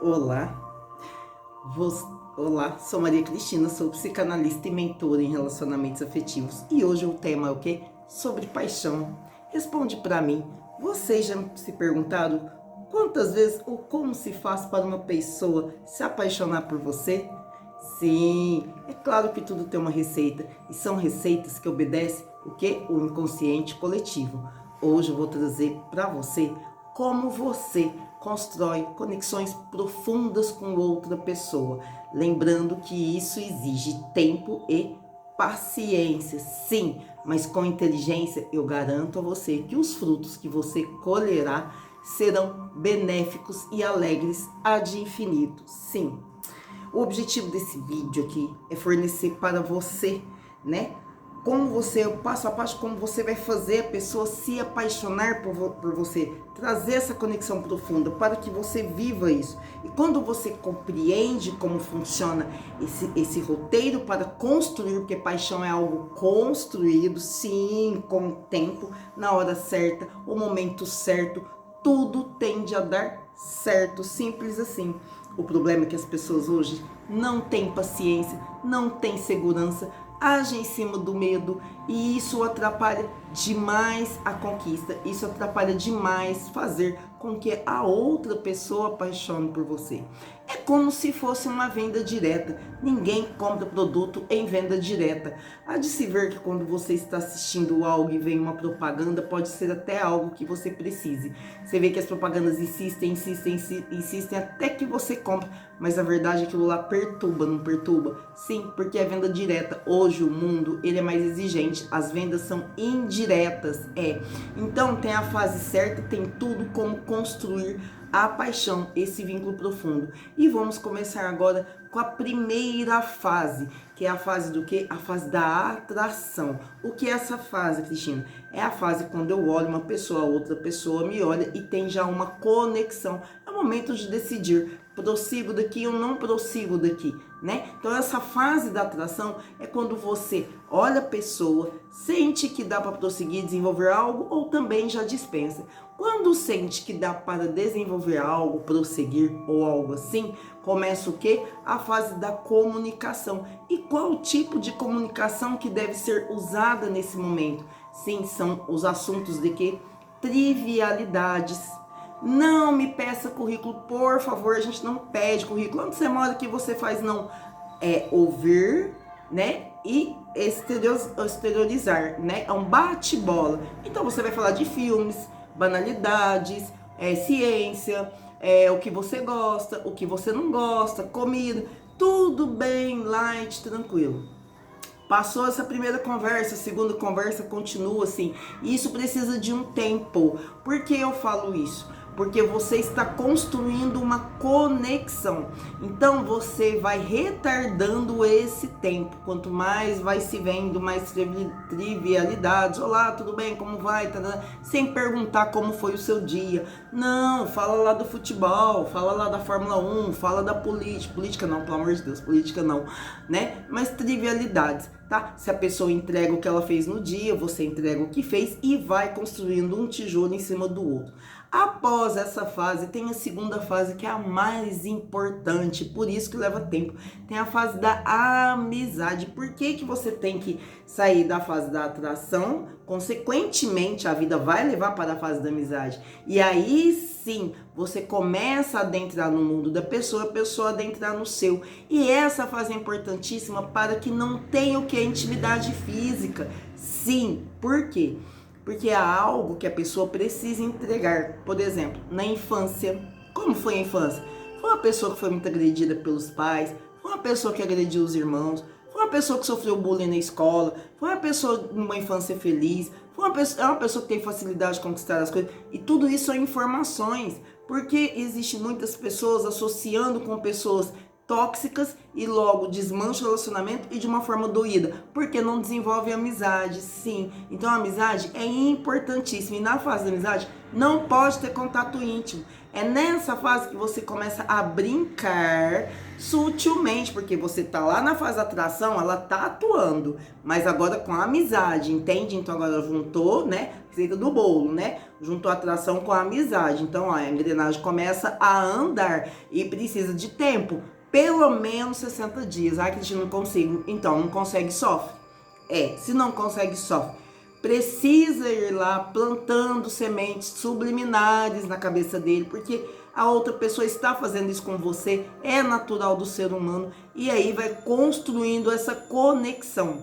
Olá, olá, sou Maria Cristina, sou psicanalista e mentora em relacionamentos afetivos e hoje o tema é o quê? Sobre paixão. Responde para mim, vocês já se perguntaram quantas vezes ou como se faz para uma pessoa se apaixonar por você? Sim, é claro que tudo tem uma receita e são receitas que obedecem o quê? O inconsciente coletivo. Hoje eu vou trazer para você como você constrói conexões profundas com outra pessoa. Lembrando que isso exige tempo e paciência, sim, mas com inteligência eu garanto a você que os frutos que você colherá serão benéficos e alegres ad infinito, sim. O objetivo desse vídeo aqui é fornecer para você, né? Como você, o passo a passo, como você vai fazer a pessoa se apaixonar por você, trazer essa conexão profunda para que você viva isso. E quando você compreende como funciona esse roteiro para construir, porque paixão é algo construído, sim, com o tempo, na hora certa, o momento certo, tudo tende a dar certo, simples assim. O problema é que as pessoas hoje não têm paciência, não têm segurança, agem em cima do medo e isso atrapalha demais a conquista, isso atrapalha demais fazer com que a outra pessoa apaixone por você. É como se fosse uma venda direta, ninguém compra produto em venda direta. Há de se ver que quando você está assistindo algo e vem uma propaganda, pode ser até algo que você precise. Você vê que as propagandas insistem até que você compra, mas a verdade é que aquilo lá perturba, não perturba? Sim, porque é venda direta. Hoje o mundo ele é mais exigente, as vendas são indiretas, Então tem a fase certa, tem tudo como construir a paixão, esse vínculo profundo. E vamos começar agora com a primeira fase, que é a fase do quê? A fase da atração. O que é essa fase, Cristina? É a fase quando eu olho uma pessoa, a outra pessoa me olha e tem já uma conexão. É o momento de decidir, prossigo daqui ou não prossigo daqui, né? Então essa fase da atração é quando você olha a pessoa, sente que dá para prosseguir, desenvolver algo ou também já dispensa. Quando sente que dá para desenvolver algo, prosseguir ou algo assim, começa o quê? A fase da comunicação. E qual tipo de comunicação que deve ser usada nesse momento? Sim, são os assuntos de quê? Trivialidades. Não me peça currículo, por favor, a gente não pede currículo. Onde você mora que você faz não é ouvir, né? E exteriorizar, né? É um bate-bola. Então você vai falar de filmes, banalidades, ciência, o que você gosta, o que você não gosta, comida, tudo bem light, tranquilo. Passou essa primeira conversa, a segunda conversa continua assim. Isso precisa de um tempo. Por que eu falo isso? Porque você está construindo uma conexão. Então você vai retardando esse tempo. Quanto mais vai se vendo, mais trivialidades. Olá, tudo bem? Como vai? Sem perguntar como foi o seu dia. Não, fala lá do futebol, fala lá da Fórmula 1, fala da política. Política não, pelo amor de Deus, política não, né? Mas trivialidades, tá? Se a pessoa entrega o que ela fez no dia, você entrega o que fez e vai construindo um tijolo em cima do outro. Após essa fase, tem a segunda fase que é a mais importante, por isso que leva tempo. Tem a fase da amizade. Por que que você tem que sair da fase da atração? Consequentemente, a vida vai levar para a fase da amizade. E aí sim, você começa a adentrar no mundo da pessoa, a pessoa adentrar no seu. E essa fase é importantíssima para que não tenha o que? A intimidade física. Sim, por quê? Porque há algo que a pessoa precisa entregar. Por exemplo, na infância. Como foi a infância? Foi uma pessoa que foi muito agredida pelos pais, foi uma pessoa que agrediu os irmãos, foi uma pessoa que sofreu bullying na escola, foi uma pessoa numa infância feliz, é uma pessoa que tem facilidade de conquistar as coisas. E tudo isso são informações. Porque existe muitas pessoas associando com pessoas tóxicas e logo desmancha o relacionamento e de uma forma doída, porque não desenvolve amizade, sim. Então a amizade é importantíssima e na fase da amizade não pode ter contato íntimo. É nessa fase que você começa a brincar sutilmente, porque você tá lá na fase da atração, ela tá atuando, mas agora com a amizade, entende? Então agora juntou, né? Receita do bolo, né? Juntou a atração com a amizade. Então, ó, a engrenagem começa a andar e precisa de tempo, pelo menos 60 dias. Ah, Cristina, não consigo. Então, não consegue, sofre. Se não consegue, sofre. Precisa ir lá plantando sementes subliminares na cabeça dele, porque a outra pessoa está fazendo isso com você, é natural do ser humano, e aí vai construindo essa conexão.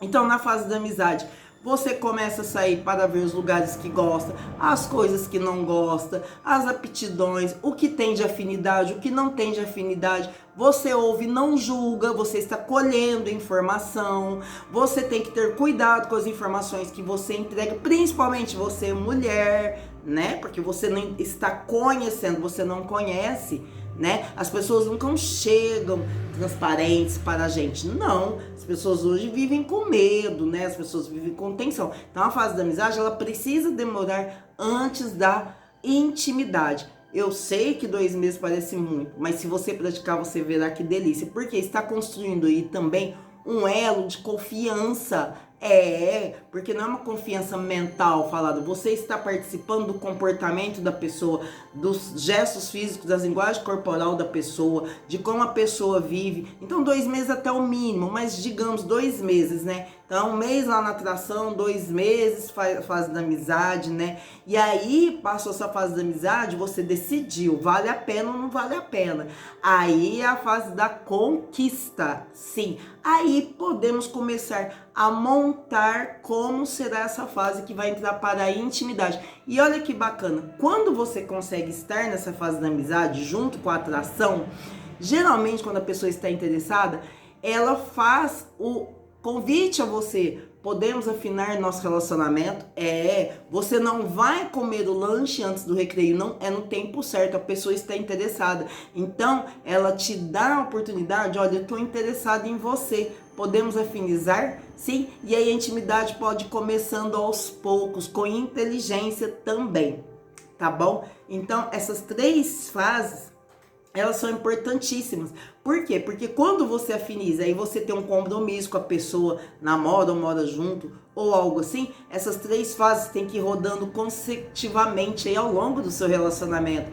Então, na fase da amizade, você começa a sair para ver os lugares que gosta, as coisas que não gosta, as aptidões, o que tem de afinidade, o que não tem de afinidade. Você ouve, não julga, você está colhendo informação. Você tem que ter cuidado com as informações que você entrega, principalmente você, mulher, né? Porque você não está conhecendo, você não conhece, né? As pessoas nunca chegam transparentes para a gente, não. As pessoas hoje vivem com medo, né? As pessoas vivem com tensão. Então a fase da amizade, ela precisa demorar antes da intimidade. Eu sei que 2 meses parece muito, mas se você praticar, você verá que delícia, porque está construindo aí também um elo de confiança. Porque não é uma confiança mental falada, você está participando do comportamento da pessoa, dos gestos físicos, das linguagens corporal da pessoa, de como a pessoa vive. Então 2 meses até o mínimo, mas digamos 2 meses, né? Então 1 mês lá na atração, 2 meses fase da amizade, né? E aí passou essa fase da amizade, você decidiu, vale a pena ou não vale a pena. Aí é a fase da conquista, sim. Aí podemos começar a montar como será essa fase que vai entrar para a intimidade. E olha que bacana, quando você consegue estar nessa fase da amizade junto com a atração, geralmente quando a pessoa está interessada, ela faz o convite a você. Podemos afinar nosso relacionamento? Você não vai comer o lanche antes do recreio, não, é no tempo certo, a pessoa está interessada. Então, ela te dá a oportunidade, olha, eu estou interessada em você, podemos afinizar? Sim, e aí a intimidade pode ir começando aos poucos, com inteligência também, tá bom? Então, essas 3 fases, elas são importantíssimas. Por quê? Porque quando você afiniza e você tem um compromisso com a pessoa, namora ou mora junto, ou algo assim, essas 3 fases têm que ir rodando consecutivamente aí ao longo do seu relacionamento.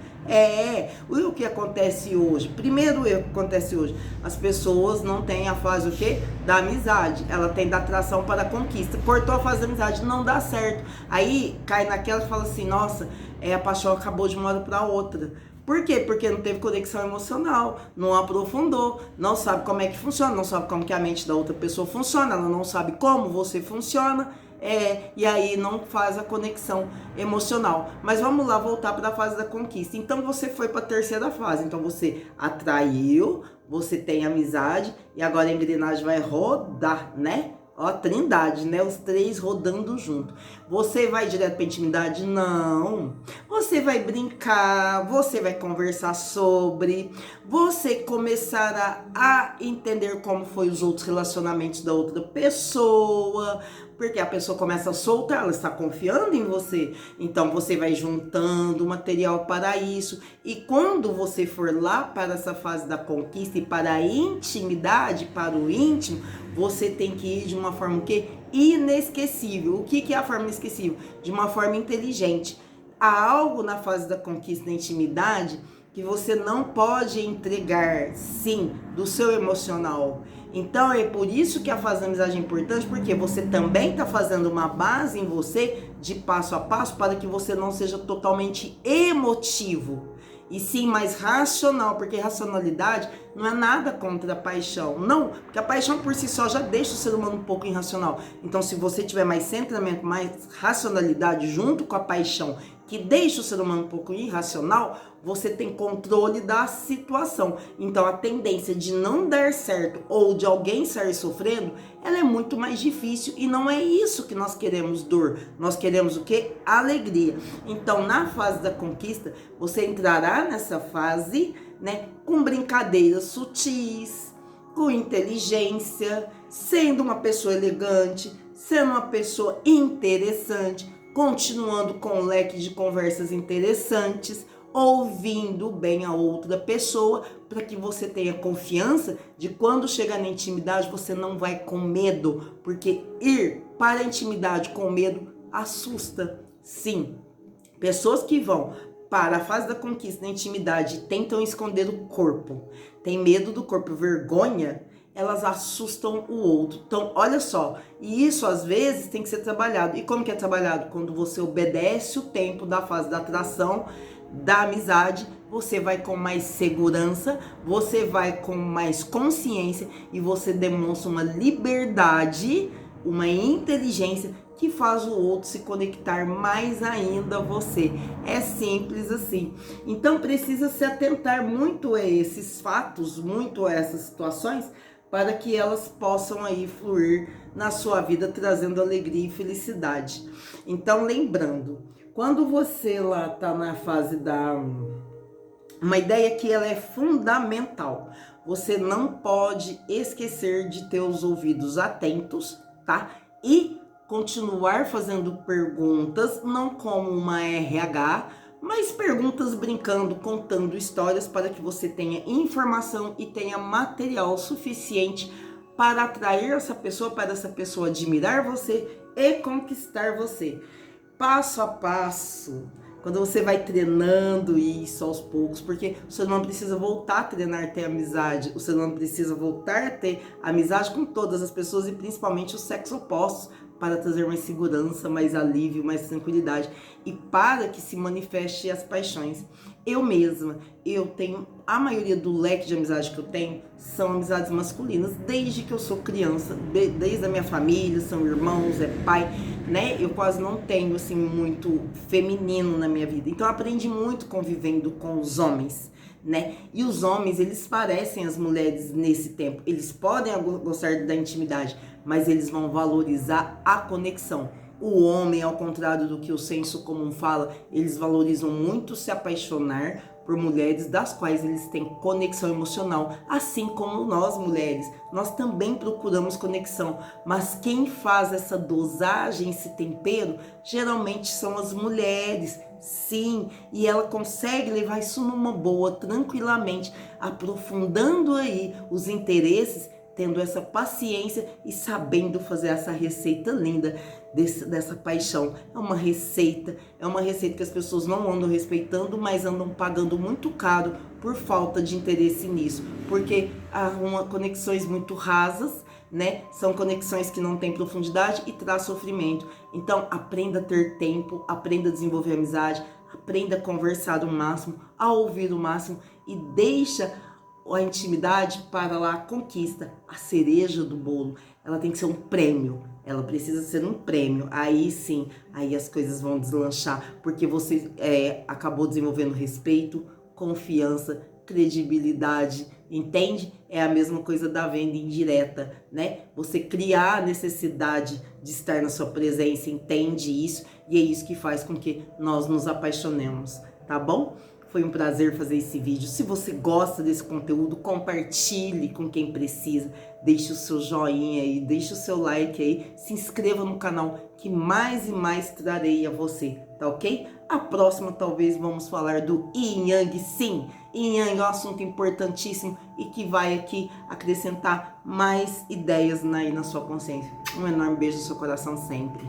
O que acontece hoje? Primeiro erro que acontece hoje, as pessoas não têm a fase o quê? Da amizade. Ela tem da atração para a conquista. Cortou a fase da amizade, não dá certo. Aí cai naquela e fala assim, nossa, a paixão acabou de uma hora para outra. Por quê? Porque não teve conexão emocional, não aprofundou, não sabe como é que funciona, não sabe como que a mente da outra pessoa funciona, ela não sabe como você funciona, e aí não faz a conexão emocional. Mas vamos lá voltar para a fase da conquista. Então você foi para a 3ª fase, então você atraiu, você tem amizade e agora a engrenagem vai rodar, né? Ó, a trindade, né? Os 3 rodando junto. Você vai direto pra intimidade? Não. Você vai brincar, você vai conversar sobre, você começará a entender como foi os outros relacionamentos da outra pessoa, porque a pessoa começa a soltar, ela está confiando em você. Então você vai juntando material para isso. E quando você for lá para essa fase da conquista e para a intimidade, para o íntimo, você tem que ir de uma forma que inesquecível. O que é a forma inesquecível? De uma forma inteligente. Há algo na fase da conquista, da intimidade, que você não pode entregar, sim, do seu emocional. Então é por isso que a fase da amizade é importante, porque você também está fazendo uma base em você de passo a passo para que você não seja totalmente emotivo, e sim mais racional, porque racionalidade não é nada contra a paixão, não, porque a paixão por si só já deixa o ser humano um pouco irracional. Então se você tiver mais centramento, mais racionalidade junto com a paixão, que deixa o ser humano um pouco irracional, você tem controle da situação. Então a tendência de não dar certo ou de alguém sair sofrendo, ela é muito mais difícil, e não é isso que nós queremos, dor. Nós queremos o quê? Alegria. Então na fase da conquista, você entrará nessa fase, né, com brincadeiras sutis, com inteligência, sendo uma pessoa elegante, sendo uma pessoa interessante, continuando com um leque de conversas interessantes, ouvindo bem a outra pessoa, para que você tenha confiança de quando chegar na intimidade você não vai com medo, porque ir para a intimidade com medo assusta. Sim, pessoas que vão para a fase da conquista da intimidade e tentam esconder o corpo, tem medo do corpo, vergonha, elas assustam o outro. Então, olha só, e isso às vezes tem que ser trabalhado. E como que é trabalhado? Quando você obedece o tempo da fase da atração, da amizade, você vai com mais segurança, você vai com mais consciência e você demonstra uma liberdade, uma inteligência que faz o outro se conectar mais ainda a você. É simples assim. Então precisa se atentar muito a esses fatos, muito a essas situações, para que elas possam aí fluir na sua vida, trazendo alegria e felicidade. Então, lembrando, quando você lá tá na fase da... Uma ideia que ela é fundamental. Você não pode esquecer de ter os ouvidos atentos, tá? E continuar fazendo perguntas, não como uma RH, mas perguntas brincando, contando histórias para que você tenha informação e tenha material suficiente para atrair essa pessoa, para essa pessoa admirar você e conquistar você. Passo a passo, quando você vai treinando isso aos poucos, porque você não precisa voltar a treinar, ter amizade, você não precisa voltar a ter amizade com todas as pessoas e principalmente os sexos opostos, para trazer mais segurança, mais alívio, mais tranquilidade e para que se manifeste as paixões. Eu mesma, eu tenho, a maioria do leque de amizade que eu tenho são amizades masculinas, desde que eu sou criança, desde a minha família, são irmãos, é pai, né? Eu quase não tenho, assim, muito feminino na minha vida. Então eu aprendi muito convivendo com os homens, né? E os homens, eles parecem as mulheres nesse tempo. Eles podem gostar da intimidade, mas eles vão valorizar a conexão. O homem, ao contrário do que o senso comum fala, eles valorizam muito se apaixonar por mulheres das quais eles têm conexão emocional, assim como nós mulheres, nós também procuramos conexão, mas quem faz essa dosagem, esse tempero, geralmente são as mulheres, sim, e ela consegue levar isso numa boa, tranquilamente, aprofundando aí os interesses, tendo essa paciência e sabendo fazer essa receita linda dessa paixão. É uma receita que as pessoas não andam respeitando, mas andam pagando muito caro por falta de interesse nisso, porque arruma conexões muito rasas, né? São conexões que não têm profundidade e traz sofrimento. Então aprenda a ter tempo, aprenda a desenvolver amizade, aprenda a conversar o máximo, a ouvir o máximo e deixa a intimidade para lá a conquista, a cereja do bolo. Ela tem que ser um prêmio, ela precisa ser um prêmio. Aí sim, aí as coisas vão deslanchar, porque você acabou desenvolvendo respeito, confiança, credibilidade, entende? É a mesma coisa da venda indireta, né? Você criar a necessidade de estar na sua presença, entende isso? E é isso que faz com que nós nos apaixonemos, tá bom? Foi um prazer fazer esse vídeo. Se você gosta desse conteúdo, compartilhe com quem precisa. Deixe o seu joinha aí, deixe o seu like aí. Se inscreva no canal que mais e mais trarei a você, tá ok? A próxima talvez vamos falar do Yin Yang, sim. Yin Yang é um assunto importantíssimo e que vai aqui acrescentar mais ideias aí na sua consciência. Um enorme beijo no seu coração sempre.